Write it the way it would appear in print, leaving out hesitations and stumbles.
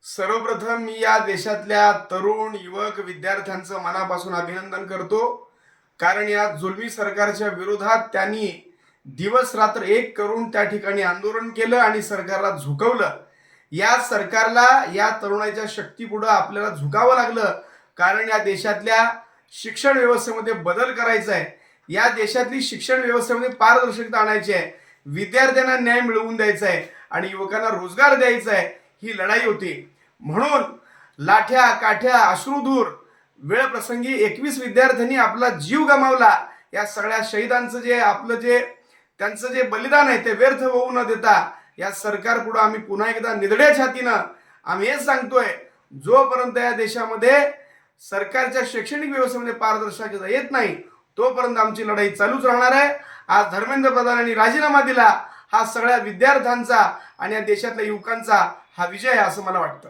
सर्वप्रथम मी या देशातल्या तरुण युवक विद्यार्थ्यांचं मनापासून अभिनंदन करतो, कारण या जुलमी सरकारच्या विरोधात त्यांनी दिवस रात्र एक करून त्या ठिकाणी आंदोलन केलं आणि सरकारला झुकवलं. या सरकारला या तरुणाच्या शक्तीपुढे आपल्याला झुकावं लागलं, कारण या देशातल्या शिक्षण व्यवस्थेमध्ये बदल करायचा आहे. या देशातली शिक्षण व्यवस्थेमध्ये पारदर्शकता आणायची आहे, विद्यार्थ्यांना न्याय मिळवून द्यायचा आहे आणि युवकांना रोजगार द्यायचा आहे. ही लढाई होती. म्हणून लाठ्या काठ्या अश्रुधूर वेळ प्रसंगी 21 विद्यार्थ्यांनी आपला जीव गमावला. या सगळ्या शहीदांचं त्यांचं जे बलिदान आहे ते व्यर्थ होऊ न देता या सरकार पुढे आम्ही पुन्हा एकदा निधड्या छातीनं आम्ही हे सांगतोय, जोपर्यंत या देशामध्ये सरकारच्या शैक्षणिक व्यवस्थेमध्ये पारदर्शकता येत नाही तोपर्यंत आमची लढाई चालूच राहणार आहे. आज धर्मेंद्र प्रधानांनी राजीनामा दिला, हा सगळ्या विद्यार्थ्यांचा आणि या देशातल्या युवकांचा हा विजय आहे असं मला वाटतं.